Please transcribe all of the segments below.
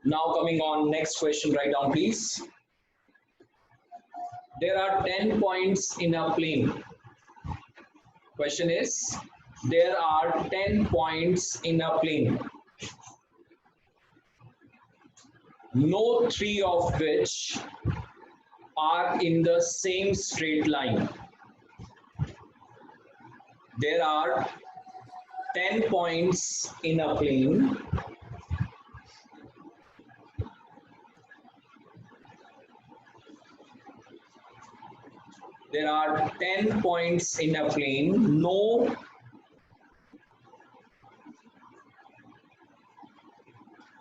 Now coming on next question, write down please. There are 10 points in a plane. Question is, there are 10 points in a plane, no three of which are in the same straight line. There are 10 points in a plane, there are 10 points in a plane, no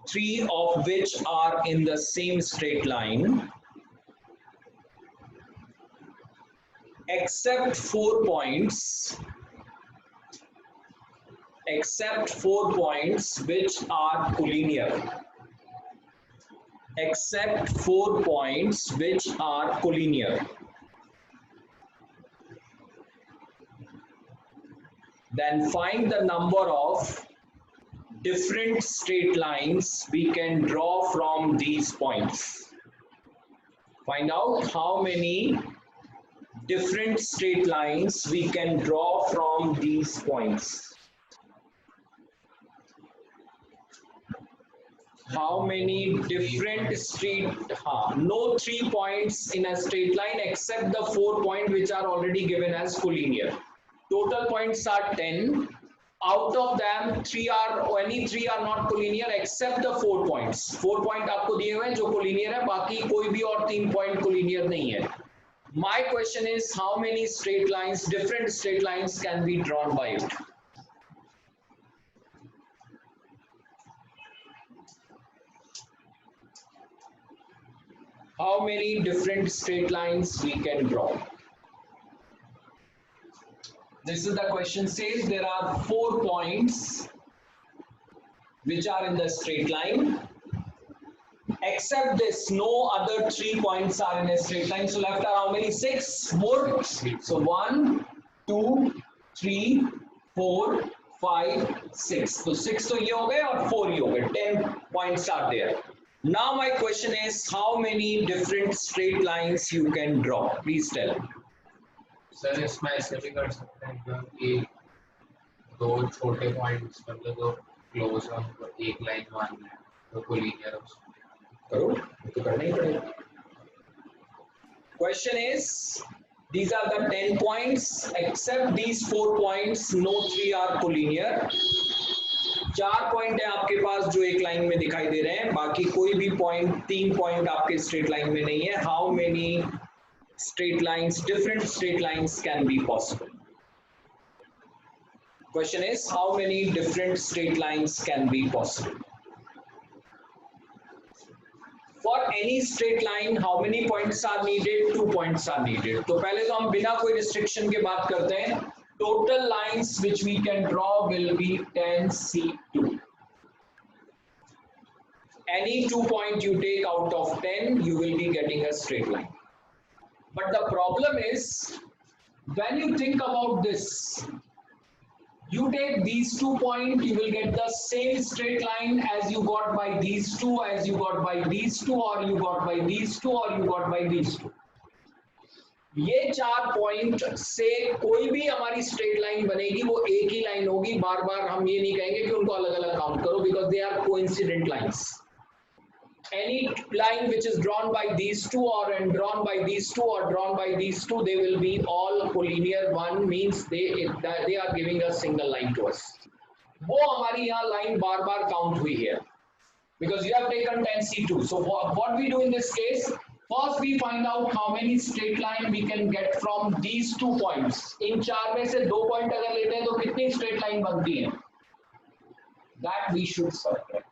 three of which are in the same straight line, except 4 points which are collinear. Except 4 points which are collinear. Then find the number of different straight lines we can draw from these points. Find out how many different straight lines we can draw from these points. How many different no 3 points in a straight line except the 4 points which are already given as collinear. Total points are 10. Out of them, any three are not collinear except the 4 points. 4 point आपको दिए हुए हैं जो collinear है, बाकी कोई भी और 3 point collinear नहीं है. My question is, how many straight lines, different straight lines can be drawn by it? How many different straight lines we can draw? This is the question. Says there are 4 points which are in the straight line. Except this, no other 3 points are in a straight line. So left are how many? 6 more. So 1, 2, 3, 4, 5, 6. So 6 तो ये हो गए और 4 ये हो गए. 10 points are there. Now my question is, how many different straight lines you can draw? Please tell. Sir इसमें ऐसे भी कर सकते हैं कि दो छोटे पॉइंट्स मतलब जो क्लोज हैं उनको एक लाइन मान लें तो कोलिनियर करो, तो करना ही पड़ेगा. Question is, these are the 10 points. Except these 4 points, no 3 are collinear. 4 point है आपके पास जो एक लाइन में दिखाई दे रहे हैं, बाकी कोई भी पॉइंट 3 पॉइंट आपके स्ट्रेट लाइन में नहीं है. How many straight lines, different straight lines can be possible? Question is, how many different straight lines can be possible? For any straight line, how many points are needed? 2 points are needed. तो पहले तो हम बिना कोई restriction के बात करते हैं. Total lines which we can draw will be 10C2. Any 2 point you take out of 10, you will be getting a straight line. But the problem is, when you think about this, you take these 2 points, you will get the same straight line as you got by these two, as you got by these two, or you got by these two, or you got by these two. ये 4 point से कोई भी हमारी straight line बनेगी वो एक ही line होगी. बार बार हम ये नहीं कहेंगे कि उनको अलग अलग काउंट करो, because they are coincident lines. Any line which is drawn by these two or drawn by these two or drawn by these two, they will be all collinear. One means they are giving a single line to us. वो हमारी यहाँ line बार बार count हुई है, because you have taken 10C2. So what we do in this case, first we find out how many straight line we can get from these 2 points. इन 4 में से 2 point अगर लेते हैं तो कितनी straight line बनती है? That we should subtract.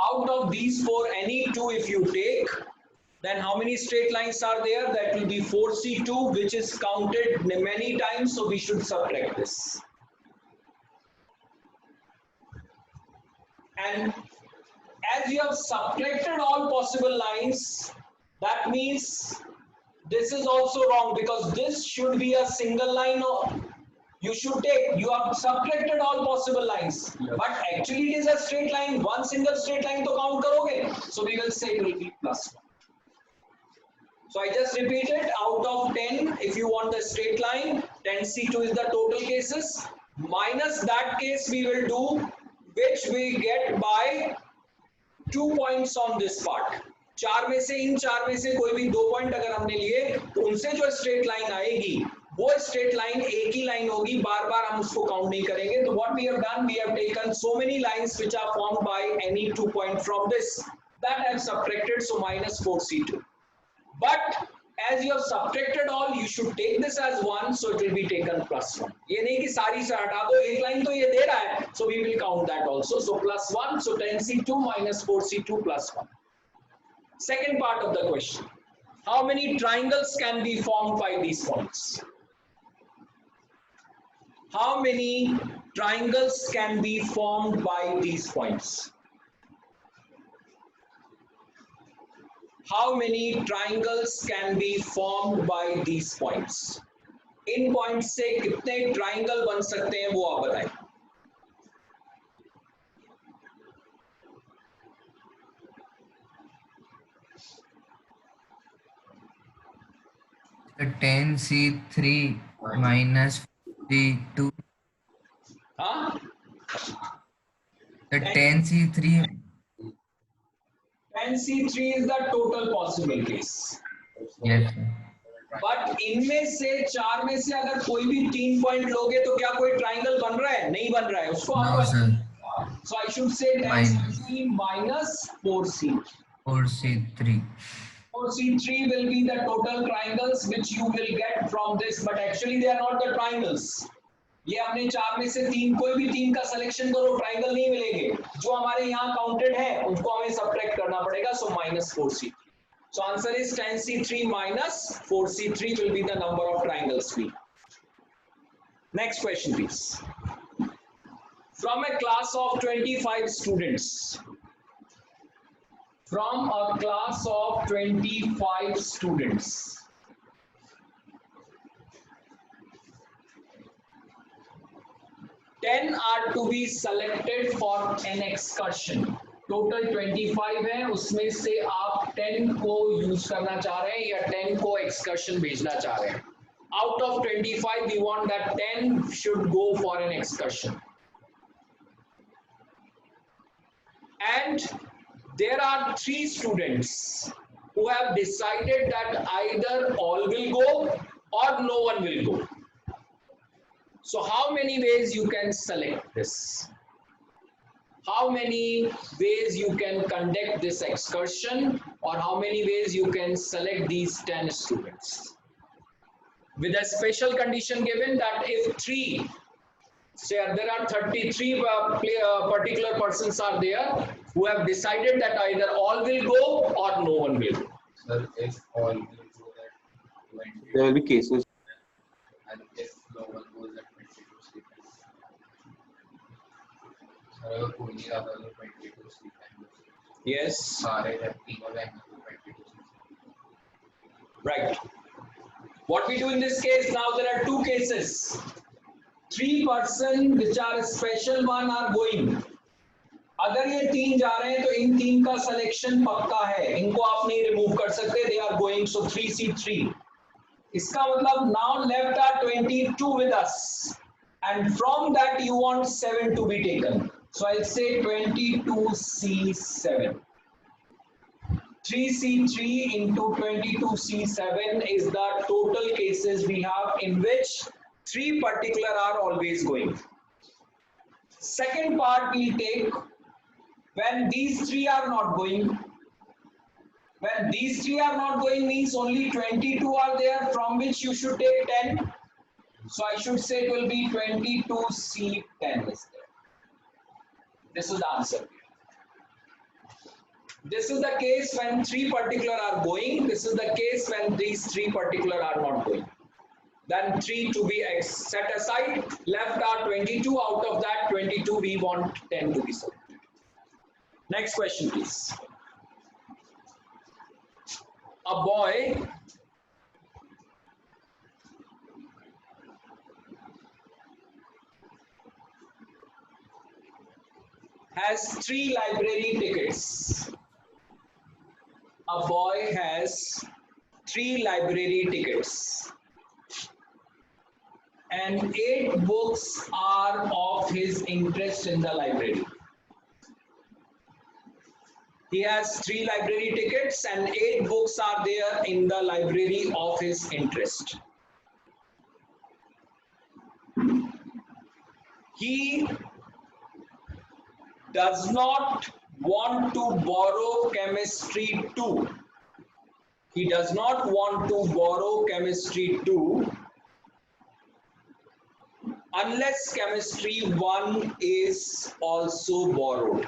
Out of these 4, any 2 if you take, then how many straight lines are there? That will be 4C2, which is counted many times, so we should subtract this. And as you have subtracted all possible lines, that means this is also wrong, because this should be a single line You should take, you have subtracted all possible lines, but actually it is a straight line, one single straight line to count karoge, so we will say it will be plus 1. So I just repeat it, out of 10, if you want the straight line, 10C2 is the total cases, minus that case we will do, which we get by 2 points on this part. चार में से, इन चार में से कोई भी 2 point अगर हमने लिए तो उनसे जो स्ट्रेट लाइन आएगी वो स्ट्रेट लाइन एक ही लाइन होगी, बार बार हम उसको काउंट नहीं करेंगे. तो what we have done, we have taken so many lines which are formed by any 2 point from this, that I have subtracted, so -4C2. But as you have subtracted all, you should take this as 1, so it will be taken +1. ये नहीं कि सारी से हटा दो, एक line तो ये दे रहा है, so we will count that also. So +1, so 10C2 -4C2 +1. Second part of the question, how many triangles can be formed by these points? How many triangles can be formed by these points? How many triangles can be formed by these points? In points से कितने triangle बन सकते हैं वो आप बताएं. The 10C3 -C2. हाँ, The 10C3. 10C3 is the total possible case. Yes, sir. But इनमें से चार में से अगर कोई भी 3 पॉइंट लोगे तो क्या कोई ट्राइंगल बन रहा है? नहीं बन रहा है, उसको No, आप sir. so I should say 10C3 -4C. 4C3. 4C3 will be the total triangles which you will get from this, but actually they are not the triangles. ये हमने चार में से 3, कोई भी 3 का सिलेक्शन करो, ट्राइंगल नहीं मिलेंगे. जो हमारे यहाँ काउंटेड है उनको हमें सब्ट्रैक्ट करना पड़ेगा, so -4C3. So answer is 10C3 -4C3 will be the number of triangles we. Next question please. From a class of 25 students. From a class of 25 students. 10 are to be selected for an excursion. Total 25 है, उसमें से आप 10 को use करना चाह रहे हैं या 10 को एक्सकर्शन भेजना चाह रहे हैं. Out of 25 we want that 10 should go for an excursion. And there are 3 students who have decided that either all will go or no one will go. So how many ways you can select this? How many ways you can conduct this excursion, or how many ways you can select these 10 students? With a special condition given that if 3, say there are 33 particular persons are there who have decided that either all will go or no one will go. Sir, if all will go, that 20, There will be cases. and if no one goes, that 22 sleepers. Sir, अगर कोई नहीं आता तो 22 sleepers. Yes, सारे जब तीनों line में तो 22 sleepers. right. What we do in this case, now there are 2 cases. 3 person which are special one are going. अगर ये 3 जा रहे हैं तो इन 3 का सिलेक्शन पक्का है, इनको आप नहीं रिमूव कर सकते, they are going, so 3C3. इसका मतलब now left are 22 with us, and from that you want 7 to be taken, so I'll say 22C7. 3C3 into 22C7 is the total cases we have in which 3 particular are always going. Second part we take when these 3 are not going. When these 3 are not going means only 22 are there, from which you should take 10. So I should say it will be 22C10 is there. This is the answer. This is the case when 3 particular are going. This is the case when these 3 particular are not going. Then 3 to be set aside. Left are 22. Out of that 22, we want 10 to be selected. Next question, please. A boy has 3 library tickets. A boy has 3 library tickets and 8 books are of his interest in the library. He has 3 library tickets and 8 books are there in the library of his interest. He does not want to borrow chemistry 2. He does not want to borrow chemistry 2 unless chemistry 1 is also borrowed.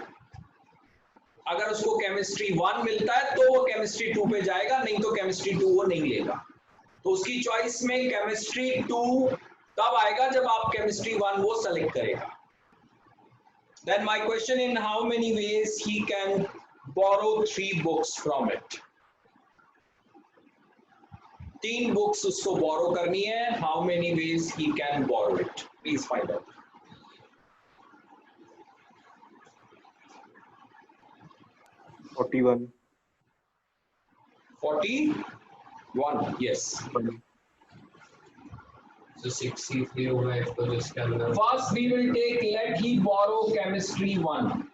अगर उसको chemistry 1 मिलता है तो वो chemistry 2 पे जाएगा, नहीं तो chemistry 2 वो नहीं लेगा. तो उसकी choice में chemistry 2 तब आएगा जब आप chemistry 1 वो select करेगा. Then my question in how many ways he can borrow 3 books from it. 3 books उसको borrow करनी है. How many ways he can borrow it? Please find out. $41. 41. Yes. So 63 होगा इसको जिसके अंदर First we will take let he borrow chemistry 1.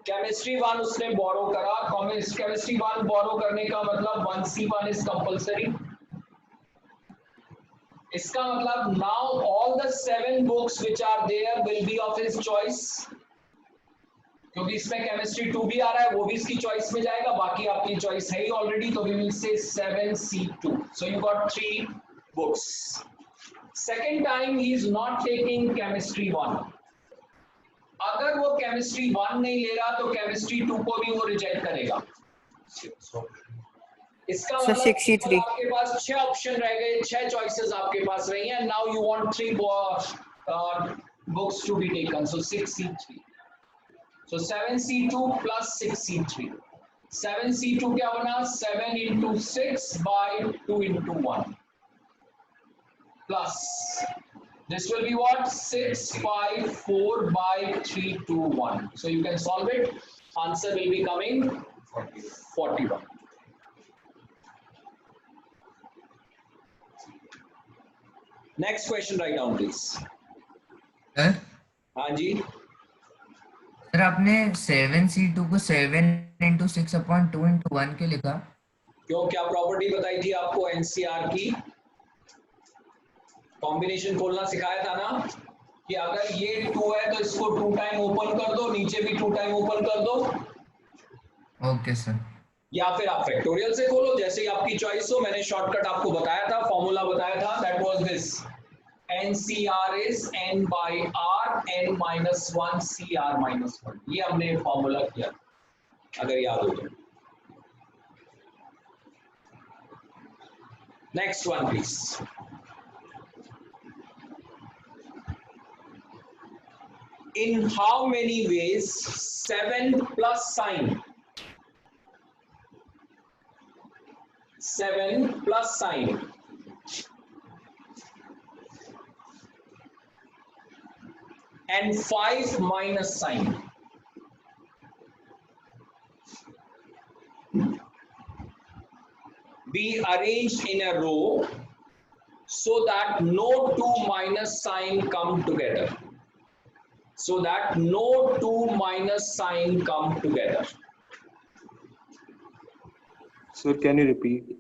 Chemistry 1 उसने borrow करा. Chemistry 1 borrow करने का मतलब 1C1 is compulsory. इसका मतलब now all the 7 books which are there will be of his choice. क्योंकि इसमें chemistry 2 भी आ रहा है, वो भी इसकी choice में जाएगा. बाकी आपकी choice है ही already, तो we will say 7C2. So you got 3 books. Second time he is not taking chemistry 1. अगर वो chemistry 1 नहीं ले रहा तो chemistry 2 को भी वो reject करेगा. इसका मतलब 63. आपके पास 6 ऑप्शन रह गए, 6 choices आपके पास रही हैं. Now you want 3 books to be taken. So 6C3. So 7C2 plus 6C3. 7C2 क्या बना? 7 into 6 by 2 into 1. Plus this will be what? 6, 5, 4 by 3, 2, 1. So you can solve it. Answer will be coming 41. Next question, write down please. Sir हाँ जी. Sir आपने 7C2 को 7 into 6 upon 2 into 1 क्यों लिखा? क्यों, क्या property बताई थी आपको एनसीआर की? कॉम्बिनेशन खोलना सिखाया था ना कि अगर ये 2 है तो इसको 2 टाइम ओपन कर दो, नीचे भी 2 टाइम ओपन कर दो. Okay sir. या फिर आप फैक्टोरियल से खोलो, जैसे ही आपकी चॉइस हो. मैंने शॉर्टकट आपको बताया था, फॉर्मूला बताया था. That was this. NCR is n by r, n minus 1 CR minus 1. ये हमने फॉर्मूला किया, अगर याद हो तो. Next one please. In how many ways 7 plus sign? 7 plus sign and 5 minus sign be arranged in a row so that no 2 minus sign come together. So that no 2 minus sign come together. Sir, can you repeat?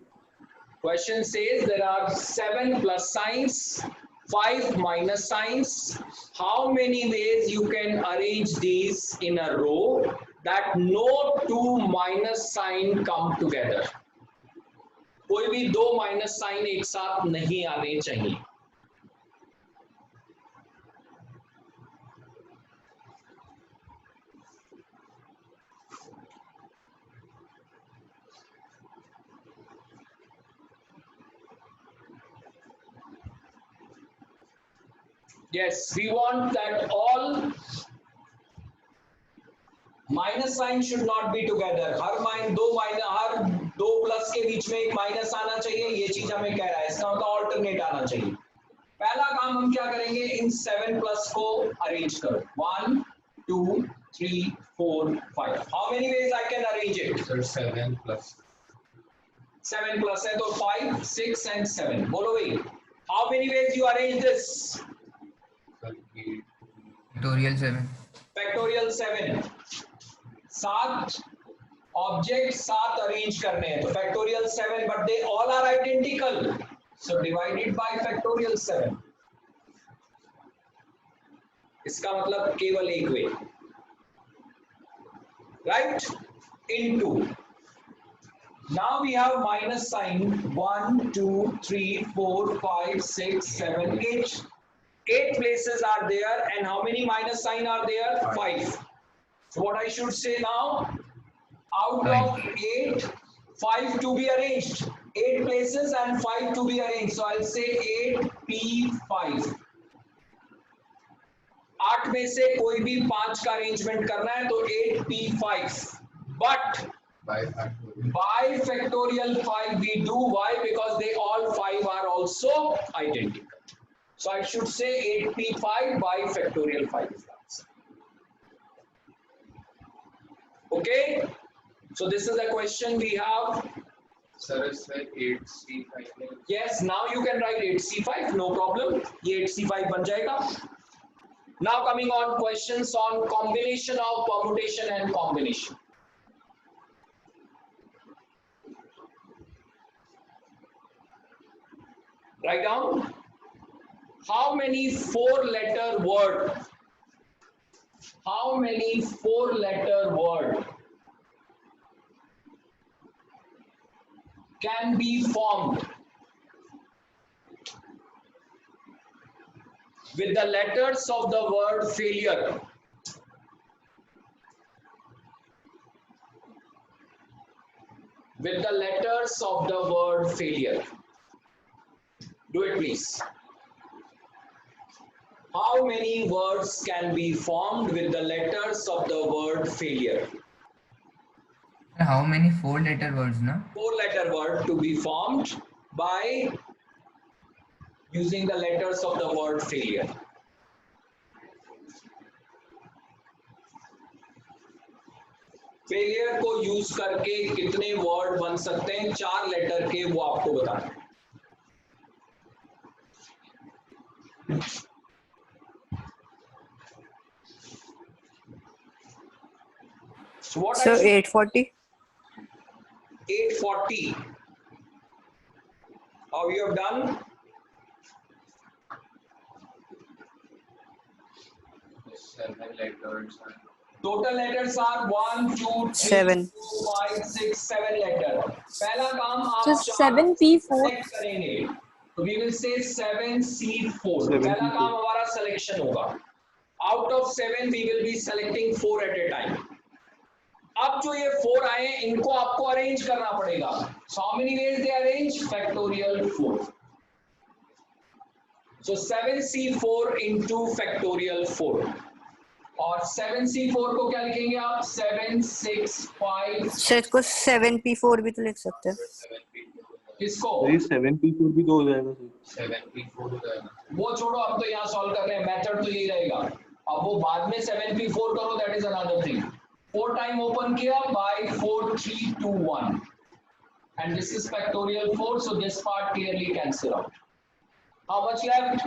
Question says there are 7 plus signs, 5 minus signs. How many ways you can arrange these in a row that no 2 minus sign come together? कोई भी 2 minus sign एक साथ नहीं आने चाहिए. Yes, we want that all minus sign should not be together. हर दो plus के बीच में एक माइनस आना चाहिए. ये चीज हमें कह रहा है, इसका मतलब ऑल्टरनेट आना चाहिए. पहला काम हम क्या करेंगे, इन 7 प्लस को अरेंज करो. 1 2, 3, 4, 5. How many ways I can arrange it? Sir, 7 plus 7 plus है तो 5, 6 and 7. बोलो भाई. How many ways you arrange this? sir, 8. Factorial 7. Factorial 7. 7 objects 7 arrange करने हैं तो factorial 7 but they all are identical. So divided by factorial 7. इसका मतलब केवल एक वे. Right? Into. Now we have minus sign 1, 2, 3, 4, 5, 6, 7, 8. 8 places are there and how many minus sign are there? 5. So what I should say now? Out of 8, 5 to be arranged. 8 places and 5 to be arranged. So I'll say 8P5. 8 में से कोई भी 5 का arrangement करना है तो 8P5. But by factorial. by factorial 5 we do. Why? Because they all 5 are also identical. So I should say 8P5 by factorial 5 is the answer. Okay. So this is a question we have. Sir, it's like 8C5. Yes. Now you can write 8C5. No problem. ये 8C5 बन जाएगा. Now coming on questions on combination of permutation and combination. Write down how many 4-letter word can be formed with the letters of the word failure. With the letters of the word failure. Do it please. How many words can be formed with the letters of the word failure? How many 4-letter words, no? 4-letter word to be formed by using the letters of the word failure. Failure को use करके कितने word बन सकते हैं 4 letter के वो आपको बताना है. So what So I should, 840. 840. How you have done? Seven letters. Total letters are 1, 2, 3, 7. 4, 5, 6, 7 letter. पहला काम आप Just 4 7P4. select करेंगे. So we will say 7C4. 7P4. पहला काम हमारा selection होगा. Out of 7 we will be selecting 4 at a time. अब जो ये 4 आए हैं इनको आपको अरेंज करना पड़ेगा. So how many ways they arrange? Factorial 4. So 7C4 into factorial 4. और 7C4 को क्या लिखेंगे आप? 7, 6, 5. सर इसको 7P4 भी तो लिख सकते हैं. 7P4. किसको? वही 7P4 भी तो हो जाएगा सर. 7P4 हो जाएगा. वो छोड़ो, हम तो यहाँ सॉल्व कर रहे हैं. मेथड तो यही रहेगा. अब वो बाद में 7P4 करो, that is another thing. 4 time open किया bye 4, 3, 2, 1 and this is factorial 4, so this part clearly cancel out. How much left?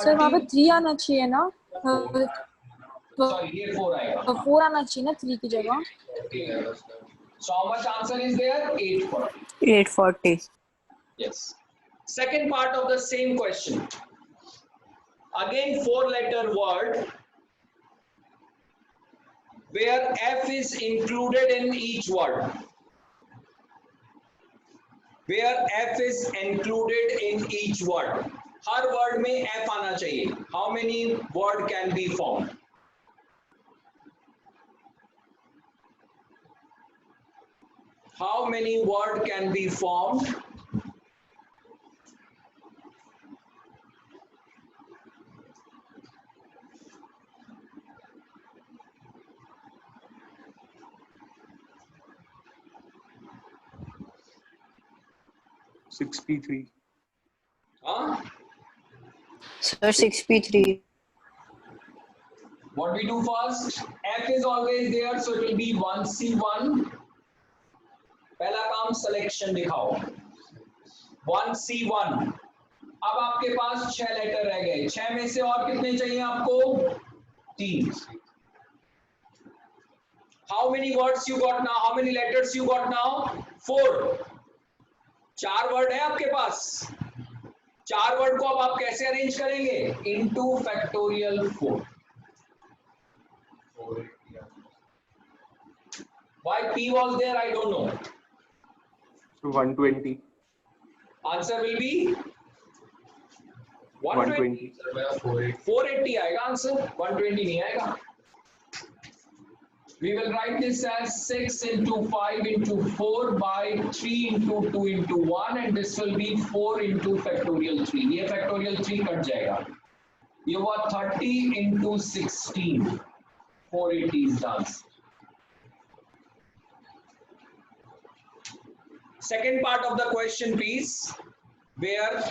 Sir वहाँ पे 30. 3 आना चाहिए ना. Sorry, ये 4 आएगा. 4 आना चाहिए ना 3 की जगह. ठीक है sir. So how much answer is there? 840. 840. Yes. Second part of the same question. Again 4-letter word where F is included in each word. Where F is included in each word. Her word में F आना चाहिए. How many word can be formed? How many word can be formed? Six P3. Huh? Sir 6P3. What What we do first? F is always there, so it will be 1C1. पहला काम selection दिखाओ. 1C1. अब आपके पास 6 letter रह गए. 6 में से और कितने चाहिए आपको? 3. How many words you got now? How many letters you got now? 4. 4 word है आपके पास. 4 वर्ड को अब आप कैसे अरेंज करेंगे? Into factorial 4. Why P was there? I don't know. So 120. Answer will be 120. 480 आएगा आंसर. 120 नहीं आएगा. We will write this as 6 into 5 into 4 by 3 into 2 into 1 and this will be 4 into factorial 3. ये factorial 3 cut जाएगा. ये हुआ 30 into 16. 480 is the answer. Second part of the question, please, where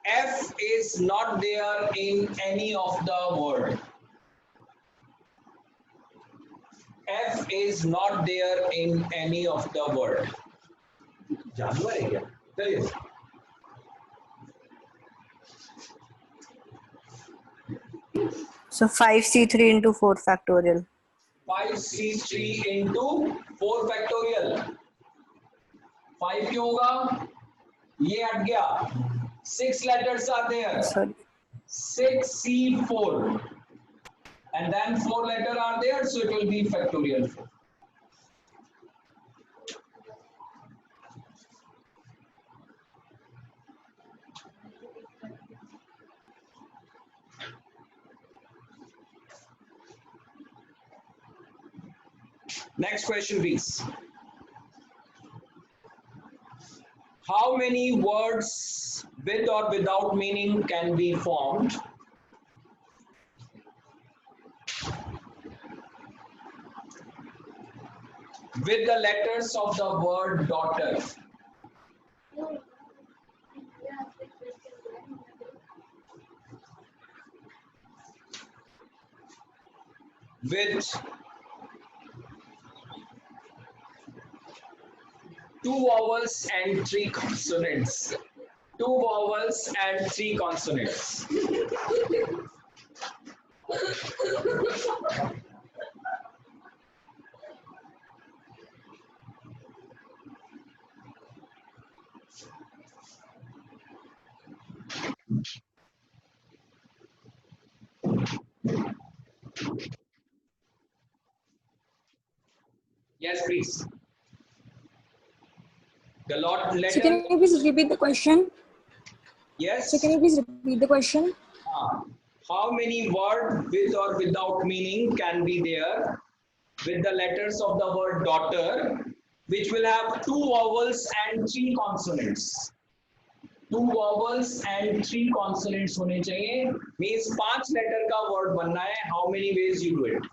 F is not there in any of the word. F is not there in any of the word. जानवर है क्या? चलिए. So 5C3 into 4 factorial. 5C3 into 4 factorial. 5 क्यों होगा? ये हट गया. 6 letters are there. Sorry. 6C4. And then 4 letters are there, so it will be factorial 4. Next question, please. How many words with or without meaning can be formed with the letters of the word daughter? With 2 vowels and 3 consonants. 2 vowels and 3 consonants. Yes, please. The lot letter. So can you please repeat the question? Yes. So can you please repeat the question? How many words with or without meaning can be there with the letters of the word daughter, which will have 2 vowels and 3 consonants? 2 vowels and 3 consonants होने चाहिए. Means 5 letter का word बनना है. How many ways you do it?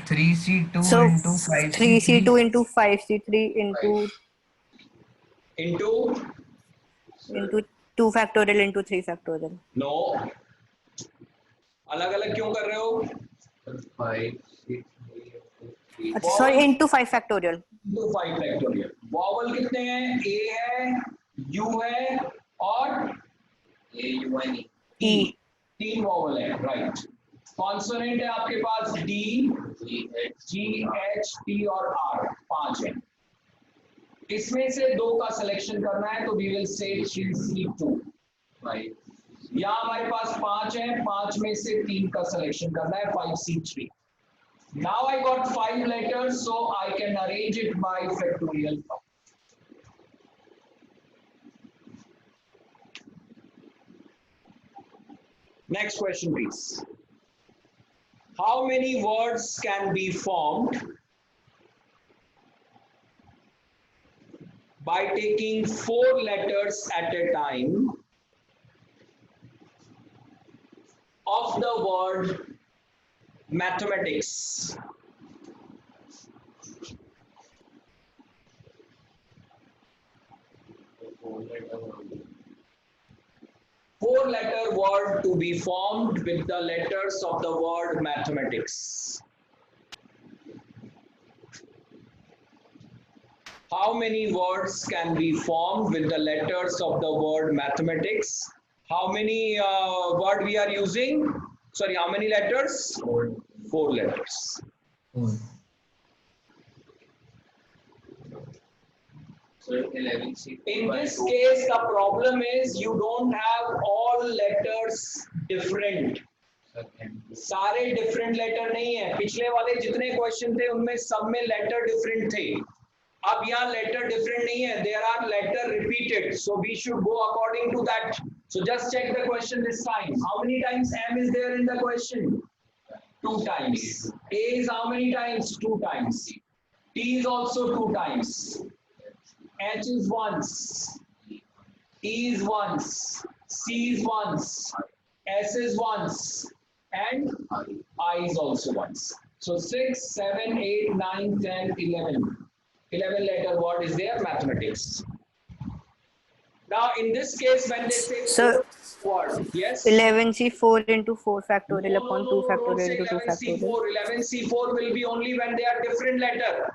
3C2 So into 5C3. 3C2 into 5C3 Into 2 factorial into 3 factorial. no. अलग अलग क्यों कर रहे हो? 5, 6, 3. अच्छा, sorry, into 5 factorial. Into 5 factorial. Vowel कितने हैं? A है, U है और E. 3 vowel है, right. Consonant है आपके पास D, G, H, T और R. 5 है. इसमें से 2 का सिलेक्शन करना है तो we will say 3C2. यहाँ हमारे पास 5 है, 5 में से 3 का सिलेक्शन करना है. 5C3. Now I got 5 letters, so I can arrange it by factorial. Next question, please. How many words can be formed by taking 4 letters at a time of the word mathematics? 4-letter word to be formed with the letters of the word mathematics. How many words can be formed with the letters of the word mathematics? How many word we are using? Sorry, how many letters? 4 letters. 4. So 11C. In this case, the problem is you don't have all letters different. सारे different letter नहीं है. पिछले वाले जितने question थे उनमें सब में लेटर डिफरेंट थे. अब यहाँ लेटर डिफरेंट नहीं है. There are letter repeated. So we should go according to that. So just check the question this time. How many times M is there in the question? 2 times. A is how many times? 2 times. T is also 2 times. H is once. E is once. C is once. S is once. And I is also once. So 6, 7, 8, 9, 10, 11. 11 letter word is there, mathematics. Now in this case, when they say So word, yes? 11C 4 into 4 factorial No, upon no, 2 no, don't factorial say into 2 factorial. 11C4 will be only when they are different letter.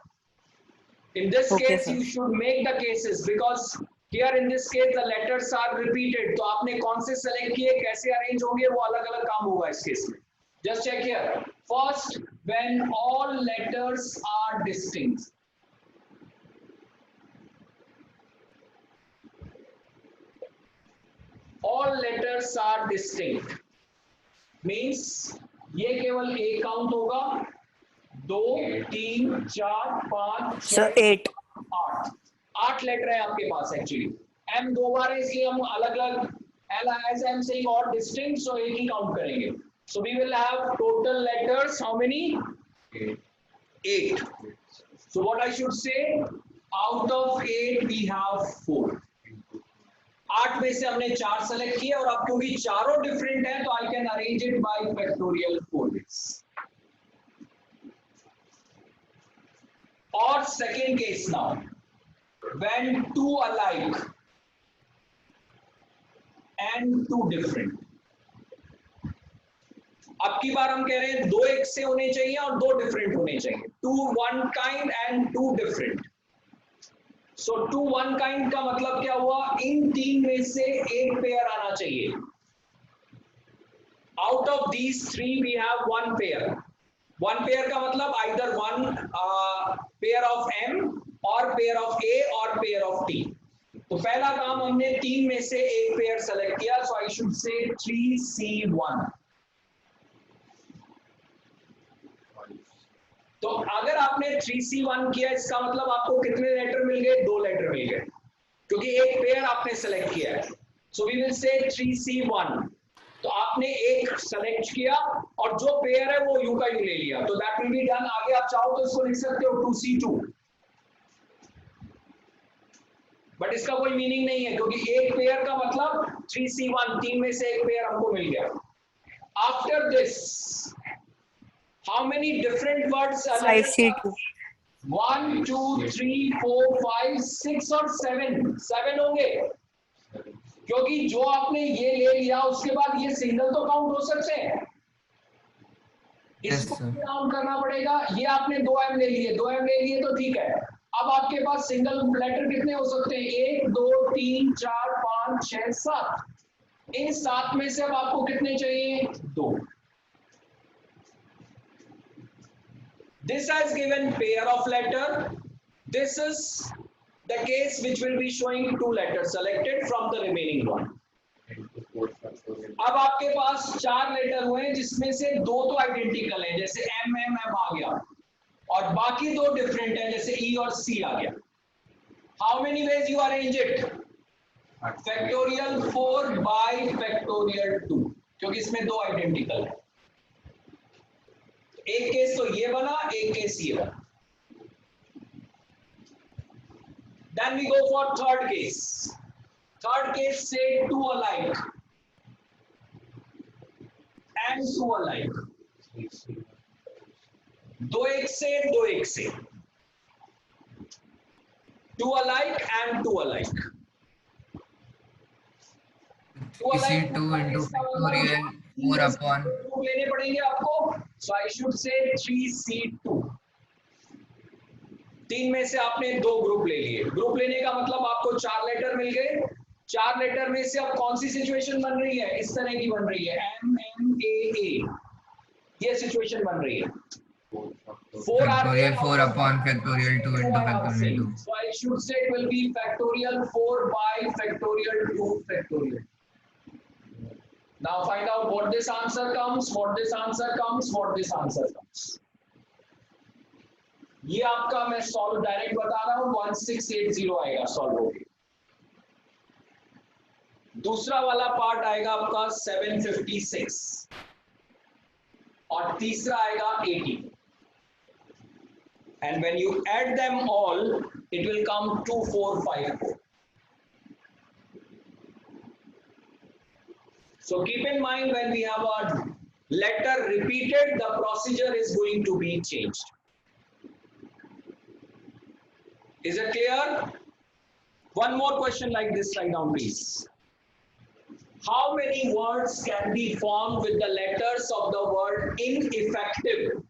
In this Okay, case, sir. you should make the cases because here in this case the letters are repeated. तो आपने कौन से select किए, कैसे arrange होंगे, वो अलग-अलग काम होगा इस case में. Just check here. First, when all letters are distinct. All letters are distinct. Means ये केवल एक काउंट होगा. 2, 3, 4, 5, So 8. 8 लेटर है आपके पास एक्चुअली. M 2 बार है इसलिए हम अलग अलग L as I'm saying और distinct, so एक ही काउंट करेंगे. So we will have total letters how many? 8. So what I should say? Out of 8 we have 4. 8 में से हमने 4 सेलेक्ट किए और अब क्योंकि चारों डिफरेंट है तो I can arrange it by factorial 4 ways. Or second case now, when 2 alike and 2 different. अब की बार हम कह रहे हैं 2 एक से होने चाहिए और 2 डिफरेंट होने चाहिए. 2 one kind and 2 different. So 2 one kind का मतलब क्या हुआ? इन 3 में से एक पेयर आना चाहिए. Out of these 3 we have one pair. One pair का मतलब either one pair of M or pair of A or pair of T. तो पहला काम हमने 3 में से एक पेयर सेलेक्ट किया. So I should say 3C1. तो अगर आपने 3C1 किया इसका मतलब आपको कितने लेटर मिल गए? 2 लेटर मिल गए क्योंकि एक पेयर आपने सेलेक्ट किया है. So we will say 3C1. तो आपने एक सेलेक्ट किया और जो पेयर है वो यू का यू ले लिया. तो दैट विल बी डन. आगे आप चाहो तो इसको लिख सकते हो 2C2. बट इसका कोई मीनिंग नहीं है क्योंकि एक पेयर का मतलब 3C1. 3 में से एक पेयर हमको मिल गया. After this how many different words are 5C2. 1 2 3 4 5 6 और 7 होंगे क्योंकि जो आपने ये ले लिया उसके बाद ये सिंगल तो काउंट हो सकते हैं. इसको काउंट करना पड़ेगा. ये आपने 2M ले लिए, 2M ले लिए तो ठीक है. अब आपके पास सिंगल लेटर कितने हो सकते हैं? 1 2 3 4 5 6 7. इन 7 में से अब आपको कितने चाहिए? 2. This has given pair of letter. This is the case which will be showing 2 letters selected from the remaining one. अब आपके पास 4 लेटर हुए जिसमें से 2 तो आइडेंटिकल हैं जैसे M M M आ गया और बाकी 2 डिफरेंट हैं जैसे E और C आ गया. How many ways you arrange it? Factorial 4 by factorial 2 क्योंकि इसमें 2 आइडेंटिकल है. एक केस तो ये बना, एक केस ये बना. Then we go for third case. Third case say 2 alike and 2 alike. 2 एक से 2 एक से. 2 alike and 2 alike. Two alike 3c2 into factorial 4 upon group लेने पड़ेंगे आपको. सो आई शुड से 3c2. तीन में से आपने दो ग्रुप ले लिए. ग्रुप लेने का मतलब आपको चार लेटर मिल गए. चार लेटर में से अब कौन सी सिचुएशन बन रही है? इस तरह की बन रही है, MMA. ये सिचुएशन बन रही है. 4 are there. factorial 4 upon factorial 2 into factorial 2. So I should say it will be factorial 4 by factorial 2 factorial. Now find out what this answer comes, what this answer comes, what this answer comes. ये आपका मैं solve direct बता रहा हूं, 1680 आएगा solve होके. दूसरा वाला पार्ट आएगा आपका 756 और तीसरा आएगा 80. And when you add them all, it will come 2454. So keep in mind, when we have a letter repeated, the procedure is going to be changed. Is it clear? One more question like this, write down please. How many words can be formed with the letters of the word ineffective?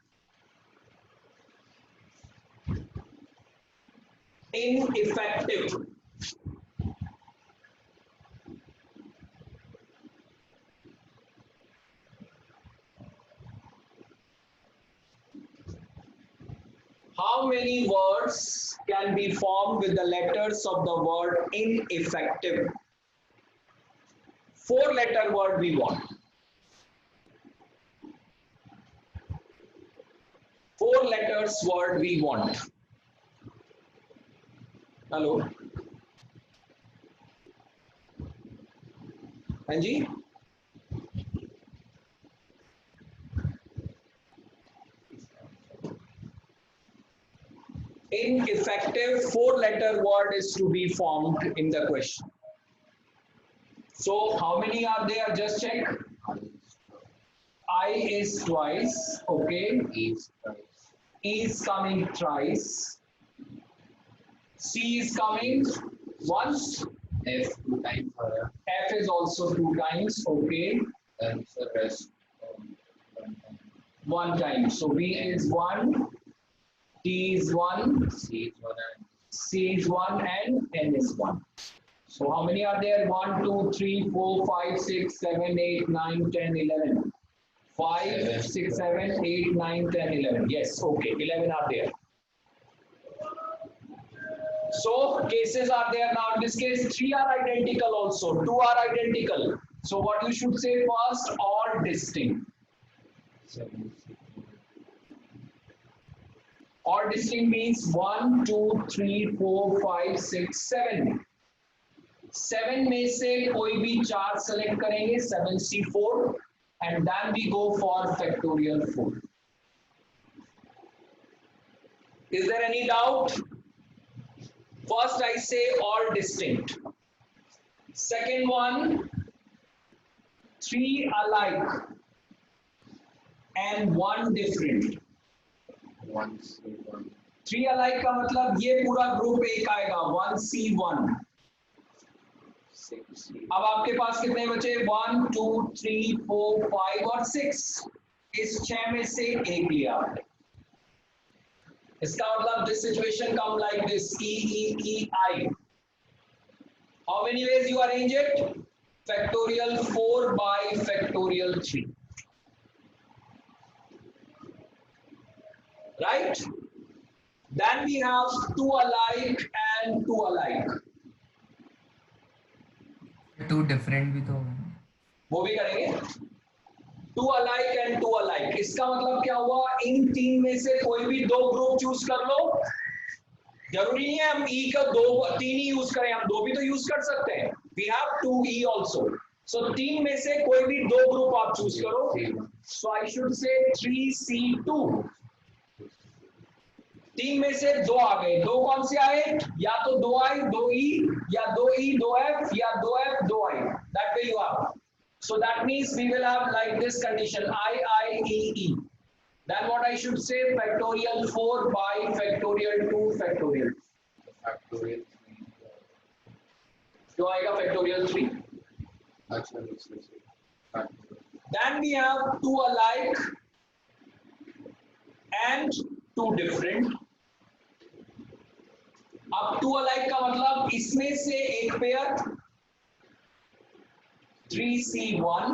Ineffective. How many words can be formed with the letters of the word ineffective? 4-letter word we want. 4 letters word we want. Hello हाँ जी. Ineffective 4-letter word is to be formed in the question. So how many are there? Just check. I is twice. Okay. E is coming thrice. C is coming once. F 2 times. F is also 2 times. Okay. Then the rest 1 time. So B is 1. T is 1. C is 1 and C is 1 and N is 1. So how many are there? 1, 2, 3, 4, 5, 6, 7, 8, 9, 10, 11. 5, 6, 7, 8, 9, 10, 11. Yes, okay. 11 are there. So cases are there. Now in this case 3 are identical also, 2 are identical. So what you should say first? All distinct. 7. All distinct means 1, 2, 3, 4, 5, 6, 7. 7 में से कोई भी 4 select करेंगे, 7C4, and then we go for factorial 4. Is there any doubt? First I say all distinct. Second one, 3 alike and 1 different. 1 C 1 3 alike का मतलब ये पूरा group एक आएगा, 1C1. 6 C. अब आपके पास कितने बचे? 1, 2, 3, 4, 5 और 6. इस 6 में से एक लिया आपने. इसका मतलब this situation come like this, E, how many ways you arrange it? Factorial 4 by factorial 3, right? Then we have 2 alike and 2 alike. 2 different भी तो होगा. वो भी करेंगे. 2 alike and 2 alike. इसका मतलब क्या हुआ? इन 3 में से कोई भी 2 ग्रुप चूज कर लो. जरूरी नहीं है हम E का 3 ही यूज करें, हम 2 भी तो यूज कर सकते हैं. We have 2E also. So 3 में से कोई भी 2 ग्रुप आप चूज करो. So I should say 3C2. 3 में से 2 आ गए. 2 कौन से आए? या तो 2I 2E या 2E 2F या 2F 2I. That way you have. So that means we will have like this condition, I, E, E. Then what I should say? Factorial 4 by factorial 2 factorial. Factorial 3. जो आएगा factorial 3. अच्छा अच्छा। Then we have two alike and two different. अब two alike का मतलब इसमें से एक पेयर 3C1,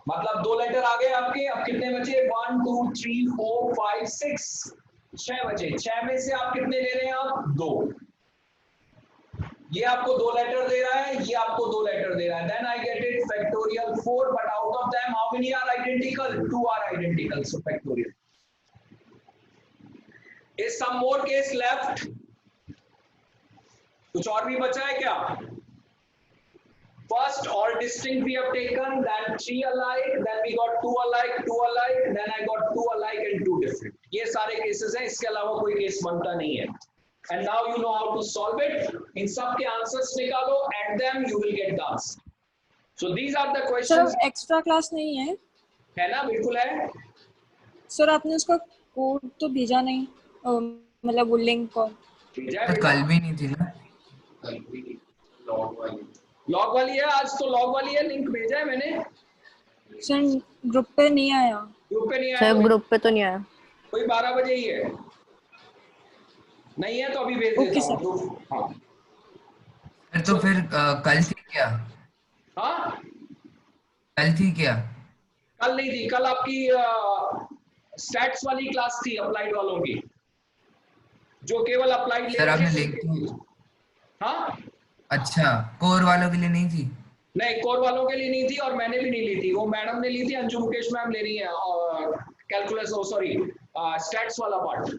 मतलब दो लेटर आ गए आपके। अब कितने बचे? 1 2 3 4 5 6, 6 बचे। 6 में से आप कितने ले रहे हैं? आप 2। ये आपको दो लेटर दे रहा है, ये आपको दो लेटर दे रहा है। Then I get it factorial 4, but out of them how many are identical? 2 are identical, so factorial. Is some more case left? कुछ और भी बचा है क्या? First, all distinct we have taken, then 3 alike, then we got 2 alike, 2 alike, then I got 2 alike and 2 different. ये सारे cases हैं, इसके अलावा कोई केस बनता नहीं है। And now you know how to solve it. इन सब के आंसर्स निकालो, add them, you will get the answer. So these are the sir questions. Extra class नहीं है है ना? बिल्कुल है। सर, आपने उसका कोड तो भेजा नहीं, मतलब वो लिंक को। भेजा है सर बेटा? कल भी नहीं थी ना? कल भी लॉग वाली लॉग वाली है, आज तो लॉग वाली है। लिंक भेजा है मैंने, सर ग्रुप पे नहीं आया। ग्रुप पे नहीं सर आया। ग्रुप पे तो नहीं आया। कोई 12 बजे ही है। नहीं है तो अभी भेज ओके देता हूँ सर। ग्रुप। हाँ सर तो फिर कल थी क्या? हाँ, कल थी क्या? कल नहीं थी। कल आपकी स्टैट्स वाली क्लास थी, अप्लाइड वालों की, जो केवल अप्लाइड ले सर रहे आपने थे। लिंक तो, हाँ अच्छा कोर वालों के लिए नहीं थी? नहीं, कोर वालों के लिए नहीं थी और मैंने भी नहीं ली थी। वो मैडम ने ली थी, अंजू मुकेश मैम ले रही है, और कैलकुलस, सॉरी स्टैट्स वाला पार्ट।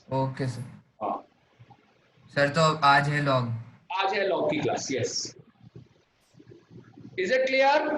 Okay sir. हाँ, सर तो आज है लॉग? आज है लॉग की class. Yes, is it clear?